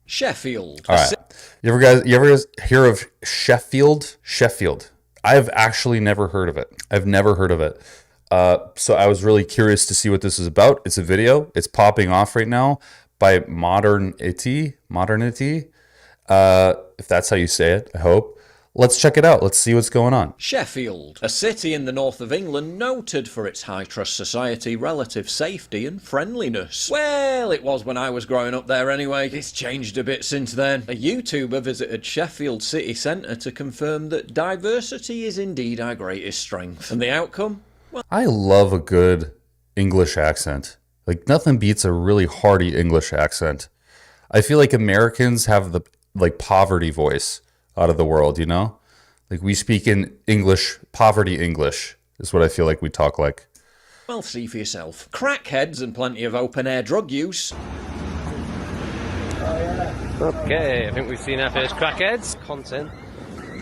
Sheffield. All right. You ever hear of Sheffield? Sheffield. I've actually never heard of it. I've never heard of it. So I was really curious to see what this is about. It's a video. It's popping off right now by Modernity. If that's how you say it, I hope. Let's check it out. Let's see what's going on. Sheffield, a city in the north of England noted for its high trust society, relative safety and friendliness. Well, it was when I was growing up there anyway. It's changed a bit since then. A YouTuber visited Sheffield city centre to confirm that diversity is indeed our greatest strength. And the outcome? Well, I love a good English accent. Like, nothing beats a really hearty English accent. I feel like Americans have the poverty voice out of the world, you know? Like, we speak in English, poverty English is what I feel like we talk like. well, see for yourself. Crackheads and plenty of open-air drug use. Okay, I think we've seen our first crackheads. Content.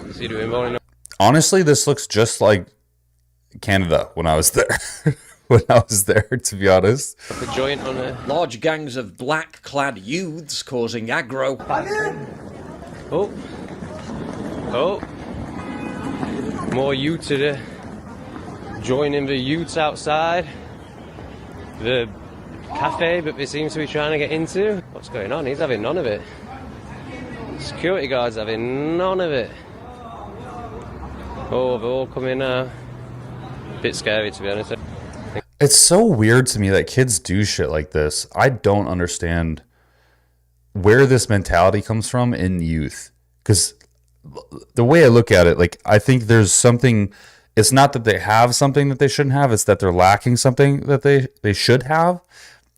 Is he doing more? Honestly, this looks just like Canada when I was there. To be honest. A joint on a... Large gangs of black-clad youths causing aggro. Oh. More youths are joining the youths outside the cafe, but they seem to be trying to get into. What's going on? He's having none of it. Security guards having none of it. Oh, they're all coming now. A bit scary, to be honest. It's so weird to me that kids do shit like this. I don't understand where this mentality comes from in youth. Because the way I look at it, like, I think there's something, it's not that they have something that they shouldn't have, it's that they're lacking something that they should have.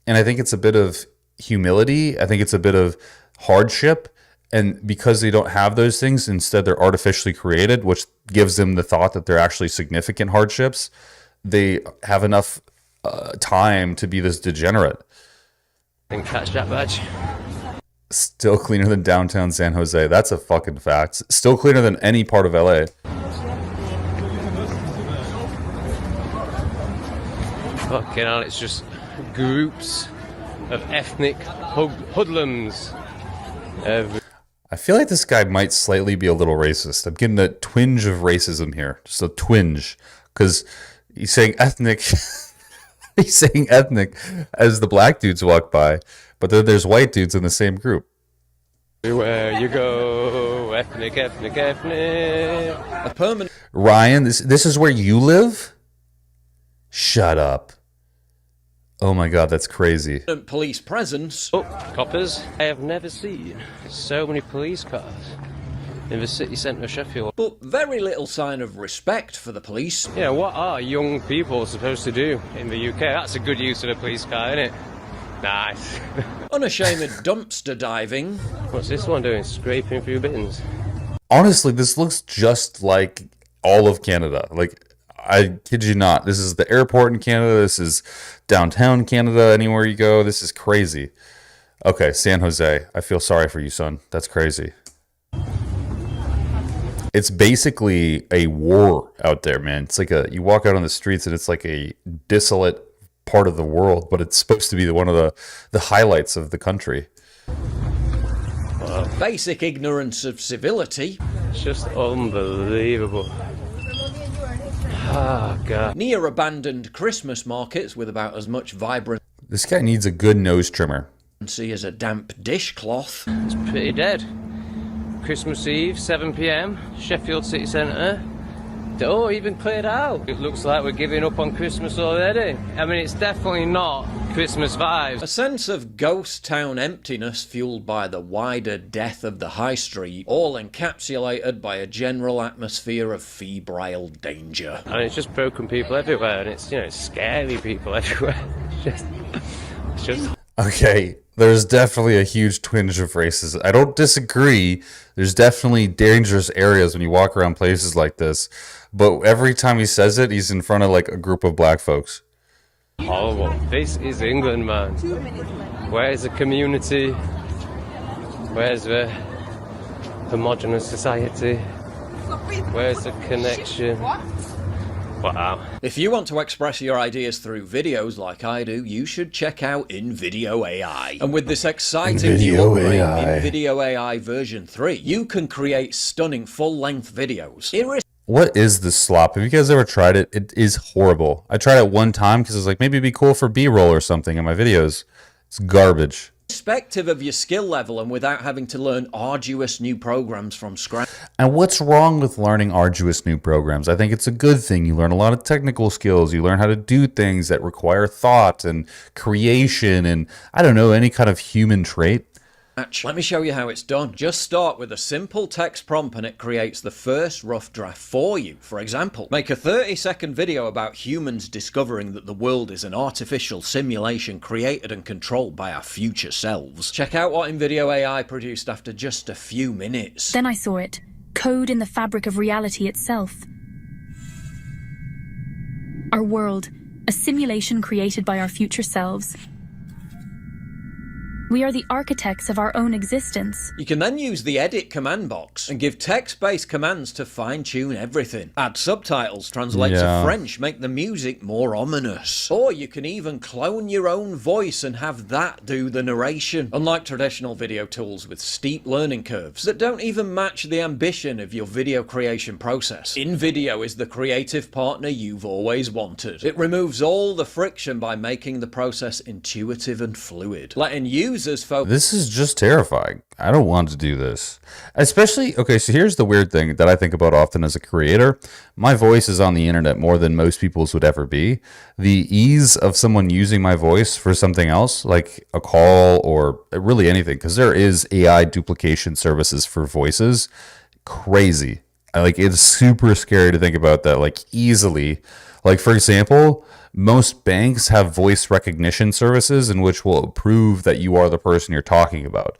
And I think it's a bit of humility. I think it's a bit of hardship. And because they don't have those things, instead they're artificially created, which gives them the thought that they're actually significant hardships. They have enough time to be this degenerate. And catch that badge. Still cleaner than downtown San Jose. That's a fucking fact. Still cleaner than any part of LA. Fucking hell, it's just groups of ethnic hoodlums. I feel like this guy might slightly be a little racist. I'm getting a twinge of racism here. Just a twinge. Because he's saying ethnic. He's saying ethnic as the black dudes walk by. But then there's white dudes in the same group. Everywhere you go, ethnic. A permanent... Ryan, this is where you live? Shut up. Oh my god, that's crazy. police presence. Oh, coppers. I have never seen so many police cars in the city centre of Sheffield. But very little sign of respect for the police. Yeah, what are young people supposed to do in the UK? That's a good use of a police car, isn't it? Nice. Unashamed dumpster diving. What's this one doing? Scraping through bins. Honestly, this looks just like all of Canada. Like, I kid you not. This is the airport in Canada. This is downtown Canada. Anywhere you go, this is crazy. Okay, San Jose. I feel sorry for you, son. That's crazy. It's basically a war out there, man. It's like you walk out on the streets and it's like a desolate part of the world, but it's supposed to be one of the highlights of the country. Basic ignorance of civility. It's just unbelievable. Oh, God. Near abandoned Christmas markets with about as much vibrancy This guy needs a good nose trimmer. as a damp dishcloth. It's pretty dead. Christmas Eve, 7 p.m, Sheffield City Centre. Oh, even cleared out. It looks like we're giving up on Christmas already. I mean, it's definitely not Christmas vibes. A sense of ghost town emptiness fueled by the wider death of the high street, all encapsulated by a general atmosphere of febrile danger. And it's just broken people everywhere, and it's, it's scary people everywhere. It's just... Okay, there's definitely a huge twinge of racism. I don't disagree. There's definitely dangerous areas when you walk around places like this. But every time he says it, he's in front of like a group of black folks. Horrible. This is England, man. Where's the community? Where's the homogenous society? Where's the connection? Wow. If you want to express your ideas through videos like I do, you should check out InVideo AI. And with this exciting new upgrade, InVideo AI version 3, you can create stunning full-length videos. What is this slop? Have you guys ever tried it? It is horrible. I tried it one time because I was like, maybe it'd be cool for B-roll or something in my videos. It's garbage. Irrespective of your skill level and without having to learn arduous new programs from scratch. And what's wrong with learning arduous new programs? I think it's a good thing. You learn a lot of technical skills. You learn how to do things that require thought and creation and, I don't know, any kind of human trait. Let me show you how it's done. Just start with a simple text prompt and it creates the first rough draft for you. For example, make a 30-second video about humans discovering that the world is an artificial simulation created and controlled by our future selves. Check out what InVideo AI produced after just a few minutes. Then I saw it. Code in the fabric of reality itself. Our world, a simulation created by our future selves. We are the architects of our own existence. You can then use the edit command box and give text-based commands to fine-tune everything. Add subtitles, translate to French, make the music more ominous. Or you can even clone your own voice and have that do the narration. Unlike traditional video tools with steep learning curves that don't even match the ambition of your video creation process, InVideo is the creative partner you've always wanted. It removes all the friction by making the process intuitive and fluid, letting users focus. This is just terrifying. I don't want to do this. Especially, okay, so here's the weird thing that I think about often as a creator. My voice is on the internet more than most people's would ever be. The ease of someone using my voice for something else, like a call or really anything, because there is AI duplication services for voices. Crazy. Like, it's super scary to think about that, like, easily. Like, for example, most banks have voice recognition services in which will prove that you are the person you're talking about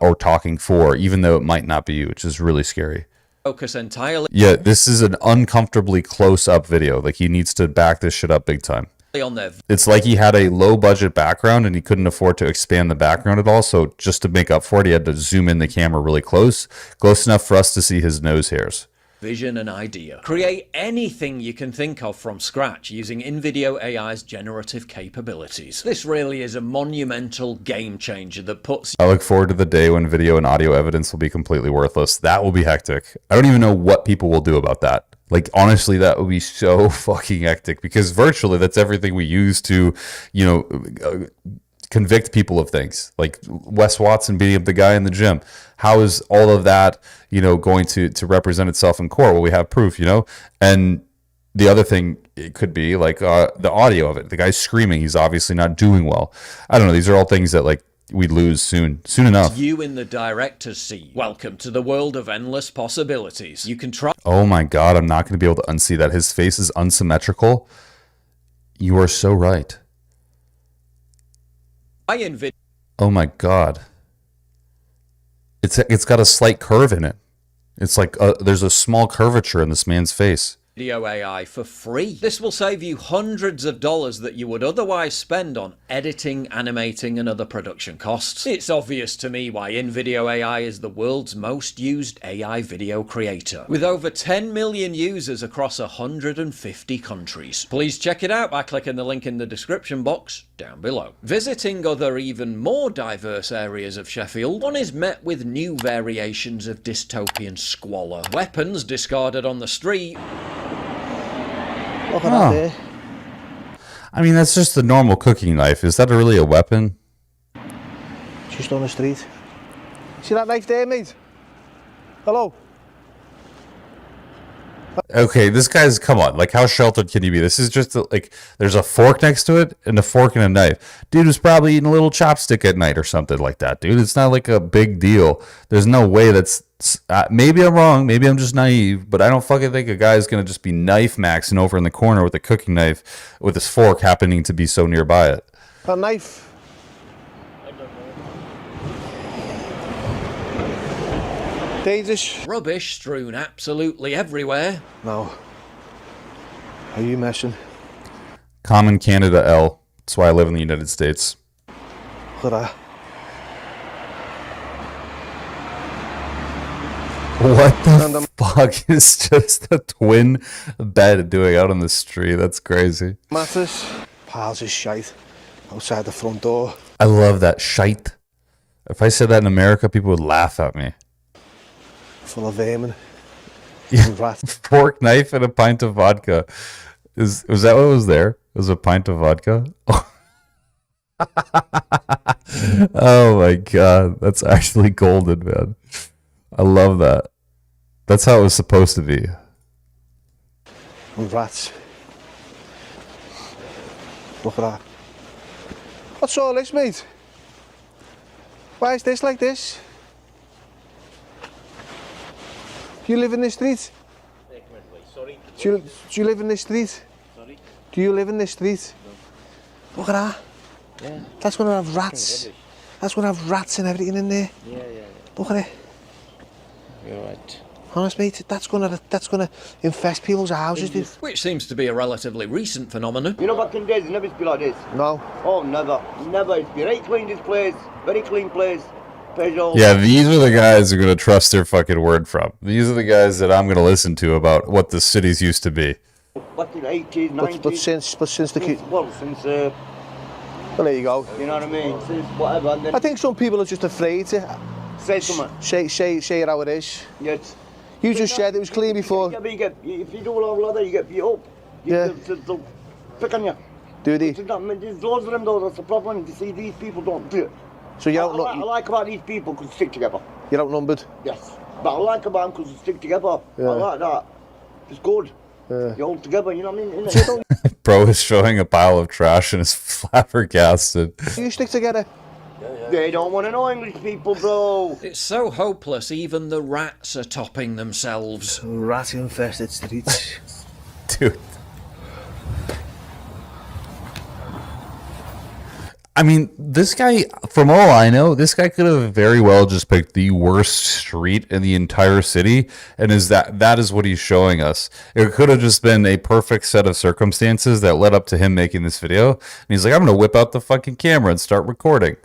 or talking for, even though it might not be you, which is really scary. Focus entirely. Yeah, this is an uncomfortably close-up video. Like, he needs to back this shit up big time. On their It's like he had a low-budget background and he couldn't afford to expand the background at all. So just to make up for it, he had to zoom in the camera really close enough for us to see his nose hairs. Vision and idea. Create anything you can think of from scratch using InVideo AI's generative capabilities. This really is a monumental game changer that puts... I look forward to the day when video and audio evidence will be completely worthless. That will be hectic. I don't even know what people will do about that. Like, honestly, that would be so fucking hectic because virtually that's everything we use to, you know, convict people of things. Like Wes Watson beating up the guy in the gym. How is all of that, you know, going to represent itself in court? Well, we have proof, you know? And the other thing, it could be like the audio of it. The guy's screaming. He's obviously not doing well. I don't know. These are all things that, like, we'd lose soon enough. You in the director's seat. Welcome to the world of endless possibilities. You can try... Oh my God, I'm not going to be able to unsee that. His face is unsymmetrical. You are so right. Oh my God. It's got a slight curve in it. It's like there's a small curvature in this man's face. Video AI for free. This will save you hundreds of dollars that you would otherwise spend on editing, animating, and other production costs. It's obvious to me why InVideo AI is the world's most used AI video creator, with over 10 million users across 150 countries. Please check it out by clicking the link in the description box down below. Visiting other even more diverse areas of Sheffield, one is met with new variations of dystopian squalor. Weapons discarded on the street. Look at that there. I mean, that's just the normal cooking knife. Is that really a weapon? Just on the street. See that knife there, mate? Hello? Okay, this guy's, come on, like, how sheltered can he be? This is just, like, there's a fork next to it, and a fork and a knife. Dude was probably eating a little chopstick at night or something like that, dude. It's not like a big deal. There's no way that's, maybe I'm wrong, maybe I'm just naive, but I don't fucking think a guy's gonna just be knife maxing over in the corner with a cooking knife with his fork happening to be so nearby it. That knife? Dangerous. Rubbish strewn absolutely everywhere. No. Are you messing? Common Canada L. That's why I live in the United States. Look at that. What the fuck is just a twin bed doing out on the street? That's crazy. Matters. Piles of shite outside the front door. I love that shite. If I said that in America, people would laugh at me. Full of vermin. Yeah. And rats. Fork, knife, and a pint of vodka. Was that what was there? It was a pint of vodka? Oh my god. That's actually golden, man. I love that. That's how it was supposed to be. And rats. Look at that. What's all this, mate? Why is this like this? Do you live in this street? Sorry. Do you live in this street? Sorry? Do you live in this street? No. Look at that. Yeah. That's gonna have rats. That's gonna have rats and everything in there. Yeah. Look at it. You're right. Honest, mate, that's gonna infest people's houses, dude. Which seems to be a relatively recent phenomenon. You know, back in days, it never used to be like this. No. Oh, never. Never. It's been very clean, this place. Very clean place. Peugeot. Yeah, these are the guys you're going to trust their fucking word from. These are the guys that I'm going to listen to about what the cities used to be. Back in the 80s, 90s. But since the kid. Well, since, Well, there you go. you know what I mean? Since whatever. And then I think some people are just afraid to say something. say it how it is. Yes. You just said it was clean before. Yeah, but if you do all like that, you get beat up. Yeah. They'll pick on you. Do they? There's loads of them though, that's the problem. You see, these people don't do it. So you I don't like about these people because they stick together. you're outnumbered. Yes. But I like about them because they stick together. Yeah. I like that. It's good. Yeah. You're all together, you know what I mean? Innit? Bro is showing a pile of trash and is flabbergasted. You stick together. They don't want to know English people, bro. It's so hopeless, even the rats are topping themselves. Rat infested streets. Dude. I mean, this guy, from all I know, this guy could have very well just picked the worst street in the entire city, and that is what he's showing us. It could have just been a perfect set of circumstances that led up to him making this video, and he's like, I'm going to whip out the fucking camera and start recording.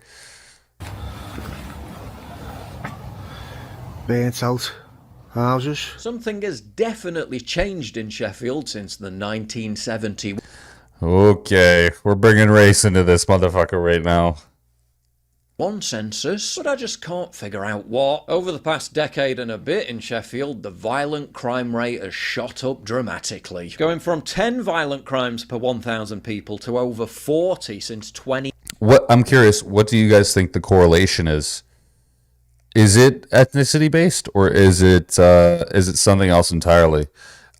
Burnt out houses. Something has definitely changed in Sheffield since the 1970s. Okay, we're bringing race into this motherfucker right now. One census, but I just can't figure out what. Over the past decade and a bit in Sheffield, the violent crime rate has shot up dramatically, going from 10 violent crimes per 1,000 people to over 40 since 20. I'm curious, what do you guys think the correlation is? Is it ethnicity based, or is it something else entirely?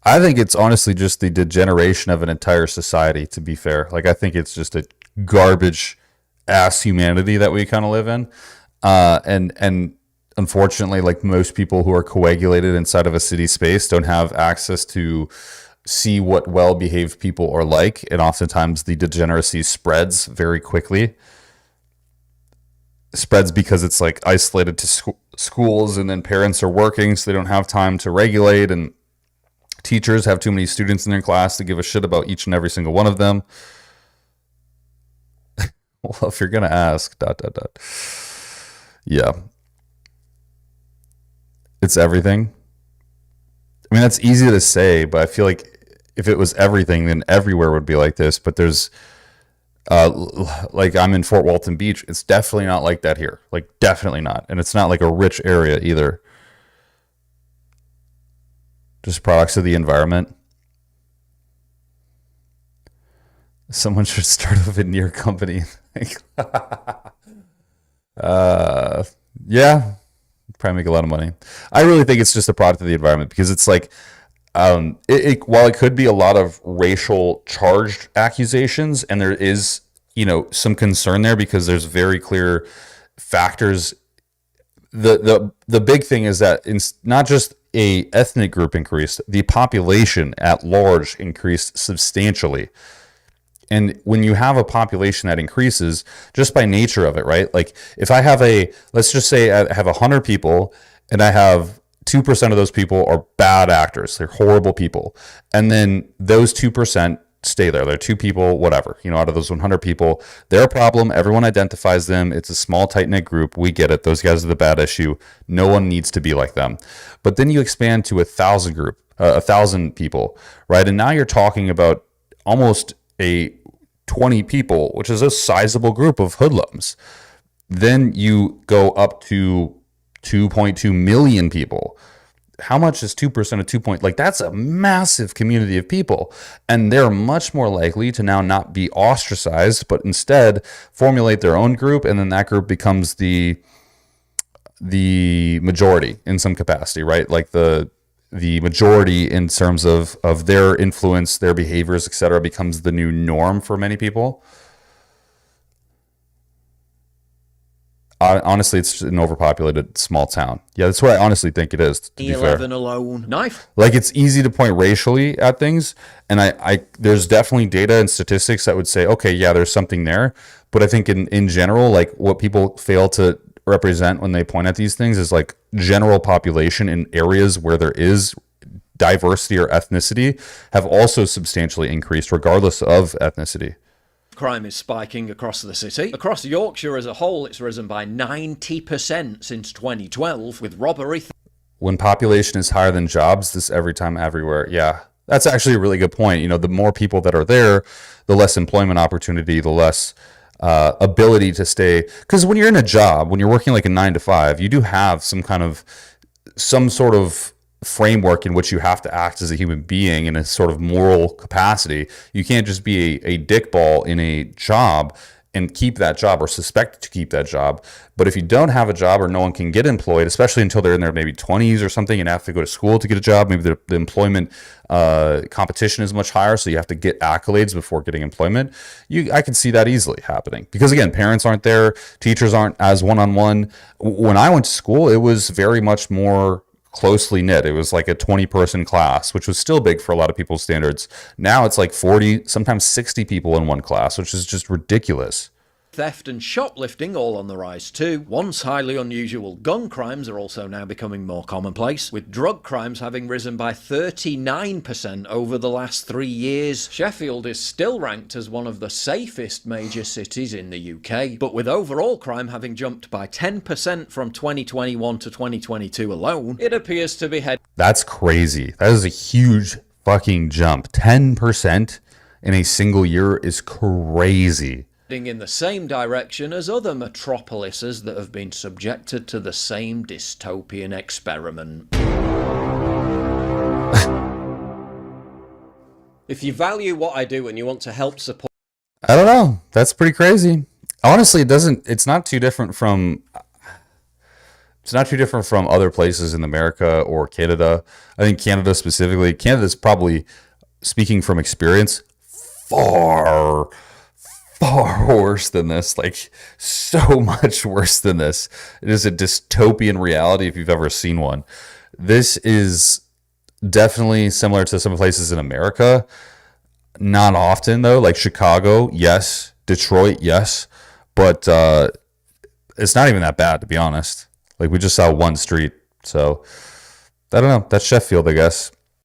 I think it's honestly just the degeneration of an entire society, to be fair. Like, I think it's just a garbage ass humanity that we kind of live in. And unfortunately, like most people who are coagulated inside of a city space don't have access to see what well-behaved people are like. And oftentimes the degeneracy spreads very quickly. Spreads because it's like isolated to schools, and then parents are working, so they don't have time to regulate, and teachers have too many students in their class to give a shit about each and every single one of them. Well, if you're gonna ask, ... Yeah, it's everything. I mean, that's easy to say, but I feel like if it was everything, then everywhere would be like this. But there's like, I'm in Fort Walton Beach. It's definitely not like that here. Like, definitely not. And it's not like a rich area either. Just products of the environment. Someone should start a veneer company. Yeah, probably make a lot of money. I really think it's just a product of the environment, because it's like, while it could be a lot of racial charged accusations, and there is, some concern there because there's very clear factors. The big thing is that it's not just a ethnic group increased, the population at large increased substantially. And when you have a population that increases, just by nature of it, right? Like, if I have let's just say I have 100 people, and I have 2% of those people are bad actors. They're horrible people. And then those 2% stay there. They're 2 people, whatever, out of those 100 people, they're a problem. Everyone identifies them. It's a small, tight-knit group. We get it. Those guys are the bad issue. No one needs to be like them. But then you expand to 1,000 people, right? And now you're talking about almost 20 people, which is a sizable group of hoodlums. Then you go up to 2.2 million people. How much is 2% of 2 point? Like, that's a massive community of people. And they're much more likely to now not be ostracized, but instead formulate their own group. And then that group becomes the majority in some capacity, right? Like the majority in terms of their influence, their behaviors, etc., becomes the new norm for many people. Honestly, it's an overpopulated small town. Yeah, that's what I honestly think it is, to be 11 fair. alone. Knife. Like, it's easy to point racially at things, and I there's definitely data and statistics that would say, okay, yeah, there's something there. But I think in general, like, what people fail to represent when they point at these things is like general population in areas where there is diversity or ethnicity have also substantially increased regardless of ethnicity. Crime is spiking across the city. Across Yorkshire as a whole, it's risen by 90% since 2012, with robbery. When population is higher than jobs, this every time, everywhere. Yeah, that's actually a really good point. The more people that are there, the less employment opportunity, the less ability to stay. Because when you're in a job, when you're working like a 9 to 5, you do have some sort of framework in which you have to act as a human being in a sort of moral capacity. You can't just be a dickball in a job and keep that job or suspect to keep that job. But if you don't have a job or no one can get employed, especially until they're in their maybe 20s or something and have to go to school to get a job, maybe the employment competition is much higher, so you have to get accolades before getting employment. I can see that easily happening. Because again, parents aren't there, teachers aren't as one-on-one. When I went to school, it was very much more closely knit. It was like a 20-person class, which was still big for a lot of people's standards. Now it's like 40, sometimes 60 people in one class, which is just ridiculous. Theft and shoplifting all on the rise too. Once highly unusual gun crimes are also now becoming more commonplace, with drug crimes having risen by 39% over the last 3 years. Sheffield is still ranked as one of the safest major cities in the UK, but with overall crime having jumped by 10% from 2021 to 2022 alone, it appears to be heading. That's crazy. That is a huge fucking jump. 10% in a single year is crazy. In the same direction as other metropolises that have been subjected to the same dystopian experiment. If you value what I do and you want to help support... I don't know. That's pretty crazy. Honestly, it's not too different from other places in America or Canada. I think Canada specifically, Canada's probably, speaking from experience, far worse than this, like so much worse than this. It is a dystopian reality if you've ever seen one. This is definitely similar to some places in America. Not often though, like Chicago, yes. Detroit, yes. But it's not even that bad, to be honest. Like, we just saw one street. So I don't know. That's Sheffield, I guess.